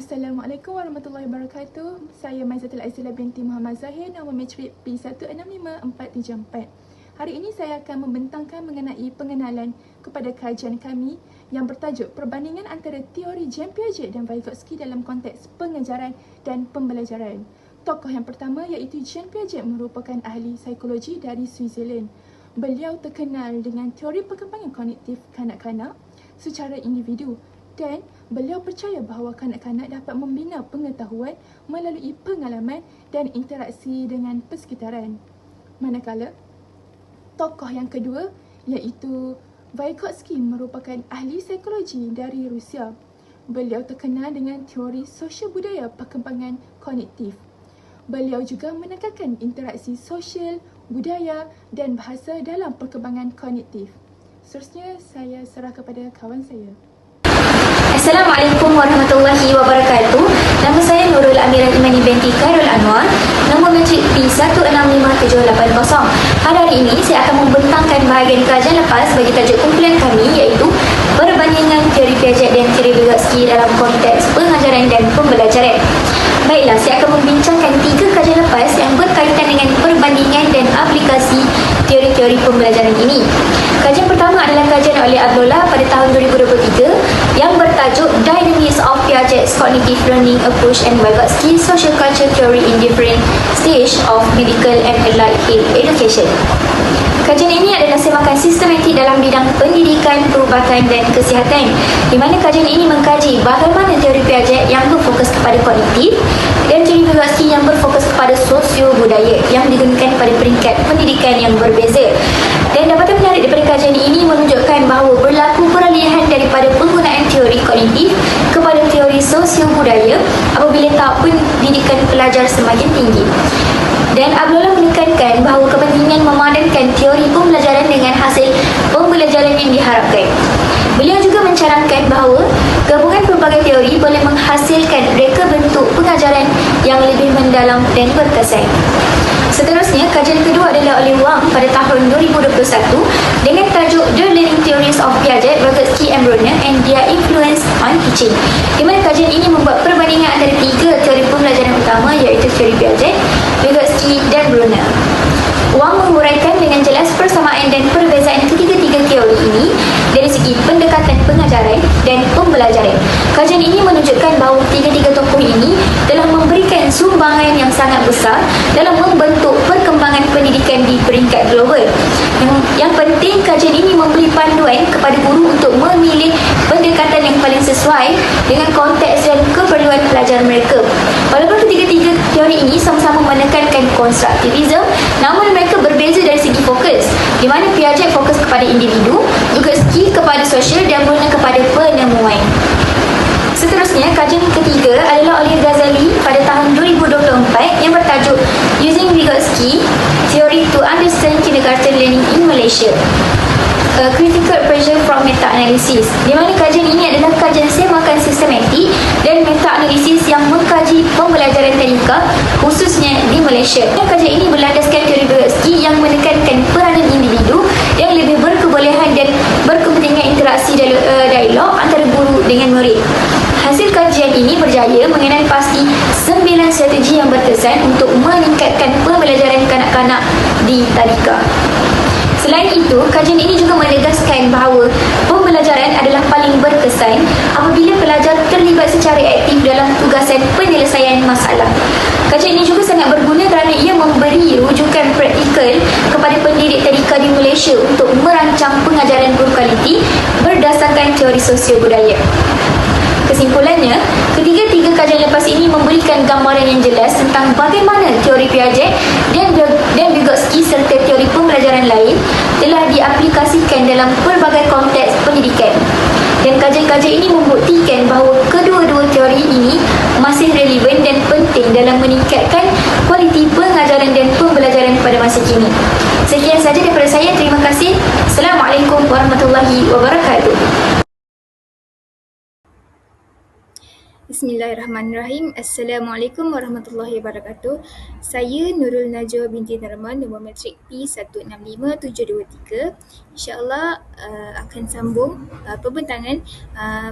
Assalamualaikum warahmatullahi wabarakatuh. Saya Maizatul Azilah binti Muhammad Zahir, nombor matrik P165474. Hari ini saya akan membentangkan mengenai pengenalan kepada kajian kami yang bertajuk perbandingan antara teori Jean Piaget dan Vygotsky dalam konteks pengajaran dan pembelajaran. Tokoh yang pertama iaitu Jean Piaget merupakan ahli psikologi dari Switzerland. Beliau terkenal dengan teori perkembangan kognitif kanak-kanak secara individu dan beliau percaya bahawa kanak-kanak dapat membina pengetahuan melalui pengalaman dan interaksi dengan persekitaran. Manakala, tokoh yang kedua iaitu Vygotsky merupakan ahli psikologi dari Rusia. Beliau terkenal dengan teori sosial budaya perkembangan kognitif. Beliau juga menekankan interaksi sosial, budaya dan bahasa dalam perkembangan kognitif. Seterusnya, saya serah kepada kawan saya. Assalamualaikum warahmatullahi wabarakatuh. Nama saya Nurul Amira Imani binti Khairul Anwar, nombor matrik P165780. Pada hari ini saya akan membentangkan bahagian kajian lepas bagi tajuk kumpulan kami iaitu perbandingan teori Piaget dan teori Vygotsky dalam konteks pengajaran dan pembelajaran. Baiklah, saya akan membincangkan 3 kajian lepas yang berkaitan dengan perbandingan dan aplikasi teori-teori pembelajaran ini. Kajian pertama adalah kajian oleh Abdullah pada tahun 2023 yang bertajuk Dynamics of Piaget's Cognitive Learning Approach and Vygotsky Social Culture Theory in Different Stage of Medical and Allied Health Education. Kajian ini adalah semakan sistematik dalam bidang pendidikan, perubatan dan kesihatan, di mana kajian ini mengkaji bagaimana teori Piaget yang berfokus kepada kognitif dan teori Vygotsky yang berfokus kepada sosio-budaya yang digunakan pada peringkat pendidikan yang berbeza. Dan dapatan menarik daripada kajian ini menunjukkan bahawa berlaku peralihan daripada penggunaan teori kognitif kepada teori sosio-budaya apabila tahap pendidikan pelajar semakin tinggi. Dan Abdullah menekankan bahawa kepentingan memadankan teori pembelajaran dengan hasil pembelajaran yang diharapkan. Beliau juga mencarangkan bahawa gabungan pelbagai teori boleh menghasilkan reka bentuk pengajaran yang lebih mendalam dan berkesan. Seterusnya, kajian kedua adalah oleh Wang pada tahun 2021 dengan tajuk The Learning Theories of Piaget, Vygotsky and Brunner and Their Influence on Teaching, di mana kajian ini membuat perbandingan antara 3 teori pembelajaran utama iaitu teori Piaget, Vygotsky dan Brunner. Wang menguraikan dengan jelas persamaan dan perbezaan ketiga-tiga teori ini dari segi pendekatan pengajaran dan pembelajaran. Kajian ini menunjukkan bahawa tiga-tiga tokoh ini telah memberikan sumbangan yang sangat besar dalam membentuk perkembangan pendidikan di peringkat global. Yang penting, kajian ini memberi panduan kepada guru untuk memilih pendekatan yang paling sesuai dengan konteks dan keperluan pelajar mereka. Walaupun ketiga-tiga teori ini sama-sama menekankan konstruktivisme, namun mereka berbeza dari segi fokus, di mana Piaget fokus kepada individu, Vygotsky kepada sosial dan Brunner kepada penemuan. Seterusnya, kajian ketiga adalah oleh Ghazali pada tahun 2024 yang bertajuk Using Vygotsky Theory to Understand Kindergarten Learning in Malaysia, A Critical Pressure from Meta-Analysis, di mana kajian ini adalah kajian semakan sistematik dan meta-analisis yang mengkaji pembelajaran tadika khususnya di Malaysia. Kajian ini berlandaskan teori Vygotsky yang menekankan peranan individu yang lebih berkebolehan dan berkepentingan interaksi dialog antara guru dengan murid. Hasil kajian ini berjaya mengenali pasti 9 strategi yang berkesan untuk meningkatkan pembelajaran kanak-kanak di tadika. Selain itu, kajian ini juga menegaskan bahawa pembelajaran adalah paling berkesan apabila pelajar terlibat secara aktif dalam tugasan penyelesaian masalah. Kajian ini juga sangat berguna kerana ia memberi rujukan praktikal kepada pendidik tadika di Malaysia untuk merancang pengajaran berkualiti berdasarkan teori sosial budaya. Kesimpulannya, ketiga-tiga kajian lepas ini memberikan gambaran yang jelas tentang bagaimana teori Piaget dan Vygotsky serta teori pembelajaran lain telah diaplikasikan dalam pelbagai konteks pendidikan. Dan kajian-kajian ini membuktikan bahawa kedua-dua teori ini masih relevan dan penting dalam meningkatkan kualiti pengajaran dan pembelajaran pada masa kini. Sekian sahaja daripada saya. Terima kasih. Assalamualaikum warahmatullahi wabarakatuh. Bismillahirrahmanirrahim. Assalamualaikum warahmatullahi wabarakatuh. Saya Nurul Najwa binti Narman, nombor matrik P165723. InsyaAllah akan sambung pembentangan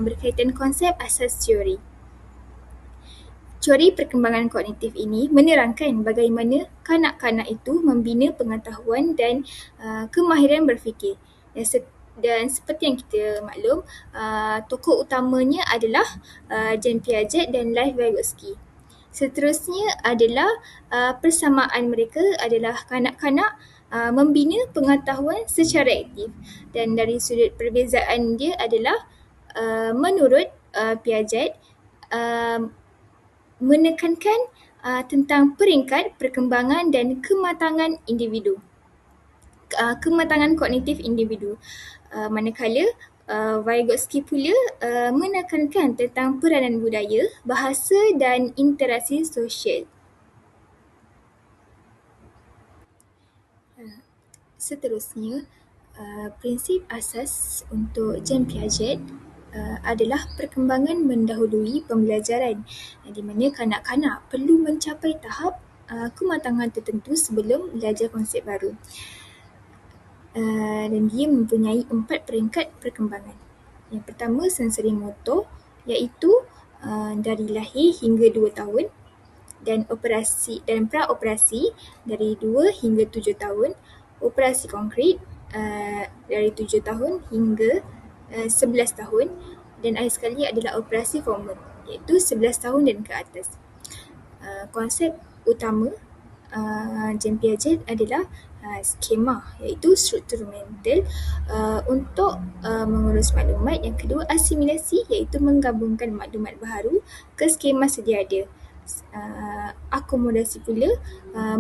berkaitan konsep asas teori. Teori perkembangan kognitif ini menerangkan bagaimana kanak-kanak itu membina pengetahuan dan kemahiran berfikir. Dan seperti yang kita maklum, tokoh utamanya adalah Jean Piaget dan Lev Vygotsky. Seterusnya adalah persamaan mereka adalah kanak-kanak membina pengetahuan secara aktif, dan dari sudut perbezaan dia adalah menurut Piaget menekankan tentang peringkat perkembangan dan kematangan individu, kematangan kognitif individu, manakala Vygotsky pula menekankan tentang peranan budaya, bahasa dan interaksi sosial. Seterusnya, prinsip asas untuk Jean Piaget adalah perkembangan mendahului pembelajaran, di mana kanak-kanak perlu mencapai tahap kematangan tertentu sebelum belajar konsep baru. Dan dia mempunyai 4 peringkat perkembangan. Yang pertama, sensori motor, iaitu dari lahir hingga 2 tahun, dan pra-operasi dari 2 hingga 7 tahun, operasi konkret dari 7 tahun hingga 11 tahun, dan akhir sekali adalah operasi formal, iaitu 11 tahun dan ke atas. Konsep utama Jean Piaget adalah skema, iaitu struktur mental untuk mengurus maklumat. Yang kedua, asimilasi, iaitu menggabungkan maklumat baharu ke skema sedia ada. Akomodasi pula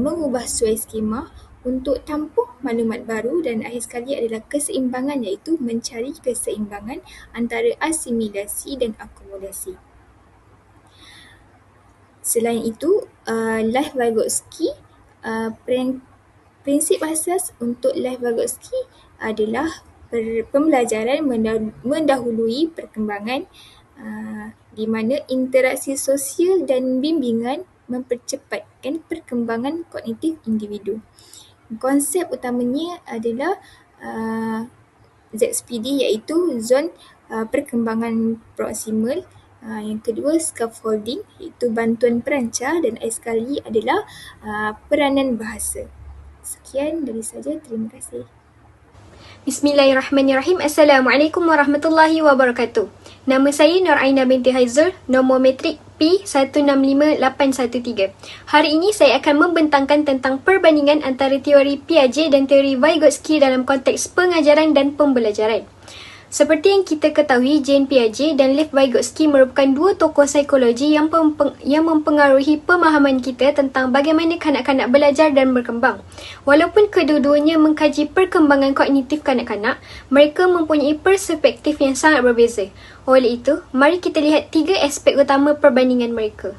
mengubah suai skema untuk tampung maklumat baru, dan akhir sekali adalah keseimbangan, iaitu mencari keseimbangan antara asimilasi dan akomodasi. Selain itu, Lev Vygotsky, prinsip asas untuk Lev Vygotsky adalah pembelajaran mendahului perkembangan, di mana interaksi sosial dan bimbingan mempercepatkan perkembangan kognitif individu. Konsep utamanya adalah ZPD, iaitu zon perkembangan proksimal. Yang kedua, scaffolding, iaitu bantuan perancar, dan akhir sekali adalah peranan bahasa. Sekian dari saya, terima kasih. Bismillahirrahmanirrahim. Assalamualaikum warahmatullahi wabarakatuh. Nama saya Nur Aina binti Haizul, nombor metrik P165813. Hari ini saya akan membentangkan tentang perbandingan antara teori Piaget dan teori Vygotsky dalam konteks pengajaran dan pembelajaran. Seperti yang kita ketahui, Jean Piaget dan Lev Vygotsky merupakan dua tokoh psikologi yang mempengaruhi pemahaman kita tentang bagaimana kanak-kanak belajar dan berkembang. Walaupun kedua-duanya mengkaji perkembangan kognitif kanak-kanak, mereka mempunyai perspektif yang sangat berbeza. Oleh itu, mari kita lihat 3 aspek utama perbandingan mereka.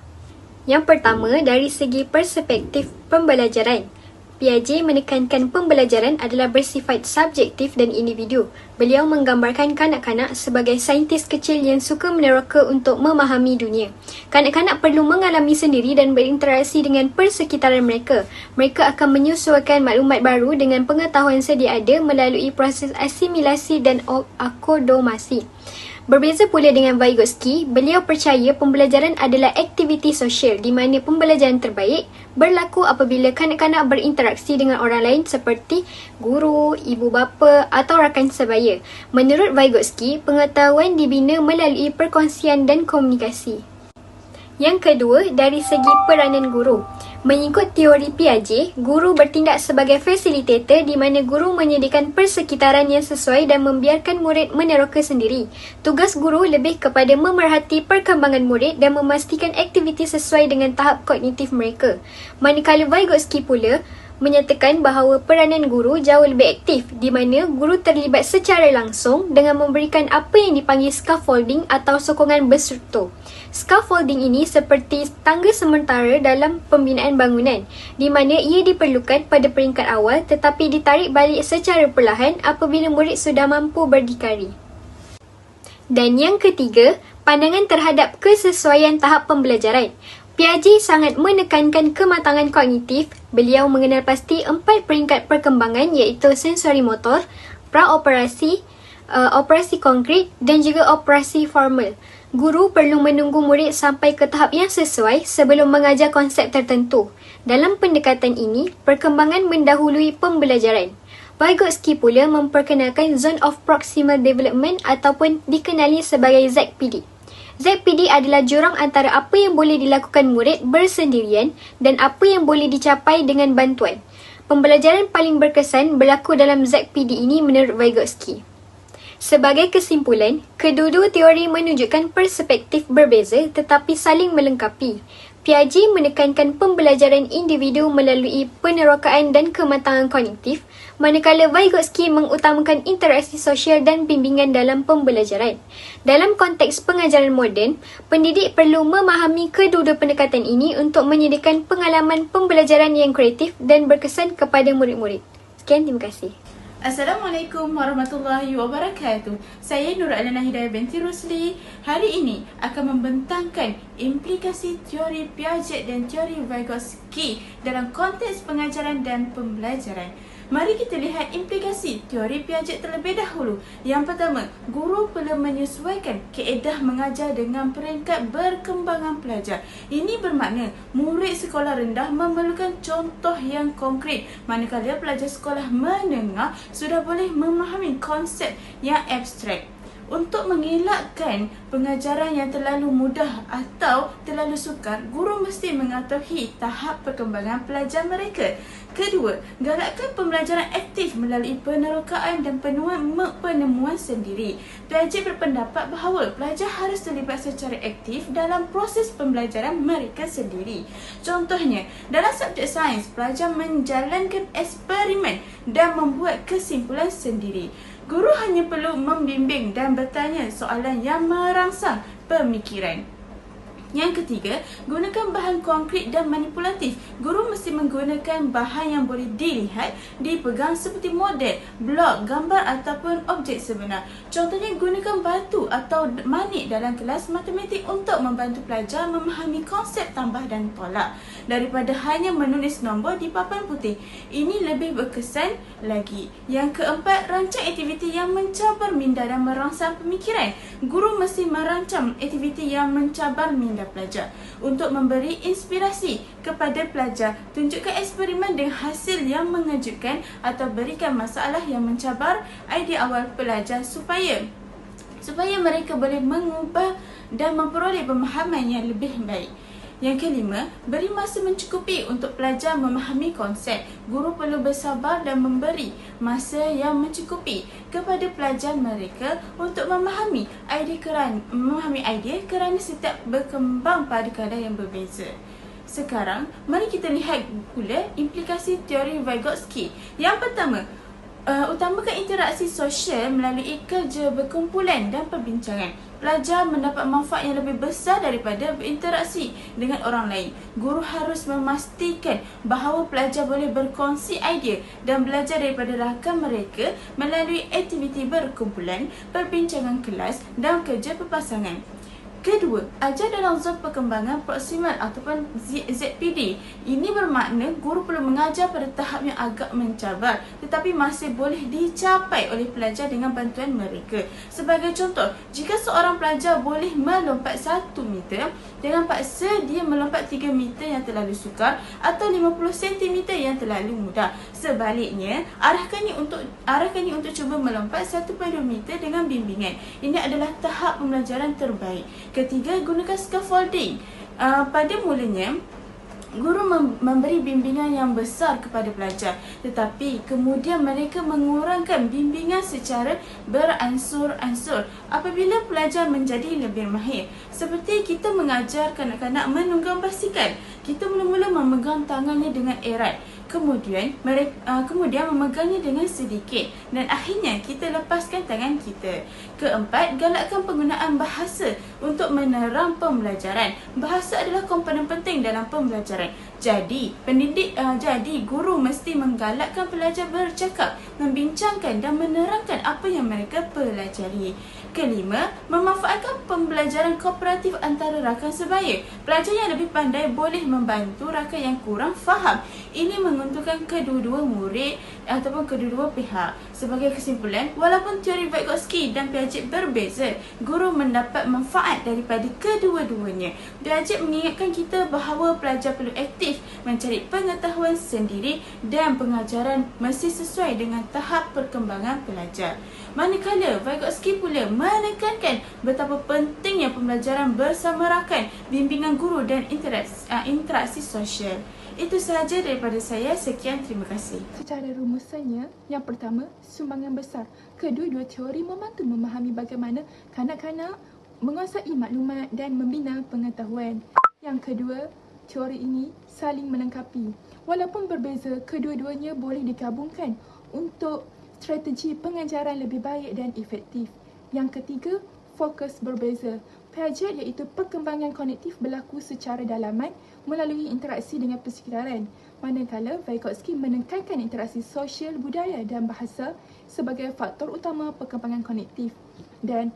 Yang pertama, dari segi perspektif pembelajaran. Piaget menekankan pembelajaran adalah bersifat subjektif dan individu. Beliau menggambarkan kanak-kanak sebagai saintis kecil yang suka meneroka untuk memahami dunia. Kanak-kanak perlu mengalami sendiri dan berinteraksi dengan persekitaran mereka. Mereka akan menyesuaikan maklumat baru dengan pengetahuan sedia ada melalui proses asimilasi dan akomodasi. Berbeza pula dengan Vygotsky, beliau percaya pembelajaran adalah aktiviti sosial di mana pembelajaran terbaik berlaku apabila kanak-kanak berinteraksi dengan orang lain seperti guru, ibu bapa atau rakan sebaya. Menurut Vygotsky, pengetahuan dibina melalui perkongsian dan komunikasi. Yang kedua, dari segi peranan guru. Mengikut teori Piaget, guru bertindak sebagai fasilitator di mana guru menyediakan persekitaran yang sesuai dan membiarkan murid meneroka sendiri. Tugas guru lebih kepada memerhati perkembangan murid dan memastikan aktiviti sesuai dengan tahap kognitif mereka. Manakala Vygotsky pula menyatakan bahawa peranan guru jauh lebih aktif di mana guru terlibat secara langsung dengan memberikan apa yang dipanggil scaffolding atau sokongan berstruktur. Scaffolding ini seperti tangga sementara dalam pembinaan bangunan di mana ia diperlukan pada peringkat awal tetapi ditarik balik secara perlahan apabila murid sudah mampu berdikari. Dan yang ketiga, pandangan terhadap kesesuaian tahap pembelajaran. Piaget sangat menekankan kematangan kognitif. Beliau mengenal pasti 4 peringkat perkembangan iaitu sensori motor, praoperasi, operasi konkret dan juga operasi formal. Guru perlu menunggu murid sampai ke tahap yang sesuai sebelum mengajar konsep tertentu. Dalam pendekatan ini, perkembangan mendahului pembelajaran. Vygotsky pula memperkenalkan Zone of Proximal Development ataupun dikenali sebagai ZPD. ZPD adalah jurang antara apa yang boleh dilakukan murid bersendirian dan apa yang boleh dicapai dengan bantuan. Pembelajaran paling berkesan berlaku dalam ZPD ini menurut Vygotsky. Sebagai kesimpulan, kedua-dua teori menunjukkan perspektif berbeza tetapi saling melengkapi. Piaget menekankan pembelajaran individu melalui penerokaan dan kematangan kognitif, manakala Vygotsky mengutamakan interaksi sosial dan bimbingan dalam pembelajaran. Dalam konteks pengajaran moden, pendidik perlu memahami kedua-dua pendekatan ini untuk menyediakan pengalaman pembelajaran yang kreatif dan berkesan kepada murid-murid. Sekian, terima kasih. Assalamualaikum warahmatullahi wabarakatuh. Saya Nur Alana Hidayah binti Rusli. Hari ini akan membentangkan implikasi teori Piaget dan teori Vygotsky dalam konteks pengajaran dan pembelajaran. Mari kita lihat implikasi teori Piaget terlebih dahulu. Yang pertama, guru perlu menyesuaikan kaedah mengajar dengan peringkat berkembangan pelajar. Ini bermakna murid sekolah rendah memerlukan contoh yang konkret, manakala pelajar sekolah menengah sudah boleh memahami konsep yang abstrak. Untuk mengelakkan pengajaran yang terlalu mudah atau terlalu sukar, guru mesti mengetahui tahap perkembangan pelajar mereka. Kedua, galakkan pembelajaran aktif melalui penerokaan dan penemuan sendiri. Piaget berpendapat bahawa pelajar harus terlibat secara aktif dalam proses pembelajaran mereka sendiri. Contohnya, dalam subjek sains, pelajar menjalankan eksperimen dan membuat kesimpulan sendiri. Guru hanya perlu membimbing dan bertanya soalan yang merangsang pemikiran. Yang ketiga, gunakan bahan konkret dan manipulatif. Guru mesti menggunakan bahan yang boleh dilihat, dipegang seperti model, blok, gambar ataupun objek sebenar. Contohnya, gunakan batu atau manik dalam kelas matematik untuk membantu pelajar memahami konsep tambah dan tolak daripada hanya menulis nombor di papan putih. Ini lebih berkesan lagi. Yang keempat, rancang aktiviti yang mencabar minda dan merangsang pemikiran. Guru mesti merancang aktiviti yang mencabar minda pelajar. Untuk memberi inspirasi kepada pelajar, tunjukkan eksperimen dengan hasil yang mengejutkan atau berikan masalah yang mencabar idea awal pelajar supaya mereka boleh mengubah dan memperoleh pemahaman yang lebih baik. Yang kelima, beri masa mencukupi untuk pelajar memahami konsep. Guru perlu bersabar dan memberi masa yang mencukupi kepada pelajar mereka untuk memahami idea kerana setiap berkembang pada kadar yang berbeza. Sekarang, mari kita lihat pula implikasi teori Vygotsky. Yang pertama, utamakan interaksi sosial melalui kerja berkumpulan dan perbincangan. Pelajar mendapat manfaat yang lebih besar daripada berinteraksi dengan orang lain. Guru harus memastikan bahawa pelajar boleh berkongsi idea dan belajar daripada rakan mereka melalui aktiviti berkumpulan, perbincangan kelas dan kerja berpasangan. Kedua, ajar dalam zon perkembangan proksimal ataupun ZPD. Ini bermakna guru perlu mengajar pada tahap yang agak mencabar tetapi masih boleh dicapai oleh pelajar dengan bantuan mereka. Sebagai contoh, jika seorang pelajar boleh melompat 1 meter, jangan paksa dia melompat 3 meter yang terlalu sukar atau 50 cm yang terlalu mudah. Sebaliknya, arahkannya untuk cuba melompat 1.2 meter dengan bimbingan. Ini adalah tahap pembelajaran terbaik. Ketiga, gunakan scaffolding. Pada mulanya, guru memberi bimbingan yang besar kepada pelajar, tetapi kemudian mereka mengurangkan bimbingan secara beransur-ansur apabila pelajar menjadi lebih mahir. Seperti kita mengajar kanak-kanak menunggang basikal. Kita mula-mula memegang tangannya dengan erat. Kemudian memegangnya dengan sedikit dan akhirnya kita lepaskan tangan kita. Keempat, galakkan penggunaan bahasa untuk menerang pembelajaran. Bahasa adalah komponen penting dalam pembelajaran. Jadi, guru mesti menggalakkan pelajar bercakap, membincangkan dan menerangkan apa yang mereka pelajari. Kelima, memanfaatkan pembelajaran kooperatif antara rakan sebaya. Pelajar yang lebih pandai boleh membantu rakan yang kurang faham. Ini menguntungkan kedua-dua murid ataupun kedua-dua pihak. Sebagai kesimpulan, walaupun teori Vygotsky dan Piaget berbeza, guru mendapat manfaat daripada kedua-duanya. Piaget mengingatkan kita bahawa pelajar perlu aktif mencari pengetahuan sendiri dan pengajaran mesti sesuai dengan tahap perkembangan pelajar. Manakala Vygotsky pula menekankan betapa pentingnya pembelajaran bersama rakan, bimbingan guru dan interaksi sosial. Itu sahaja daripada saya. Sekian, terima kasih. Secara rumusannya, yang pertama, sumbangan besar. Kedua, dua teori membantu memahami bagaimana kanak-kanak menguasai maklumat dan membina pengetahuan. Yang kedua, teori ini saling melengkapi. Walaupun berbeza, kedua-duanya boleh digabungkan untuk strategi pengajaran lebih baik dan efektif. Yang ketiga, fokus berbeza. Piaget iaitu perkembangan kognitif berlaku secara dalaman melalui interaksi dengan persekitaran. Manakala Vygotsky menekankan interaksi sosial, budaya dan bahasa sebagai faktor utama perkembangan kognitif. Dan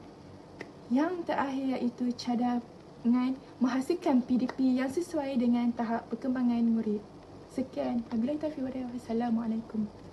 yang terakhir iaitu cadangan menghasilkan PDP yang sesuai dengan tahap perkembangan murid. Sekian. Wabillahi taufiq wal hidayah. Wassalamualaikum.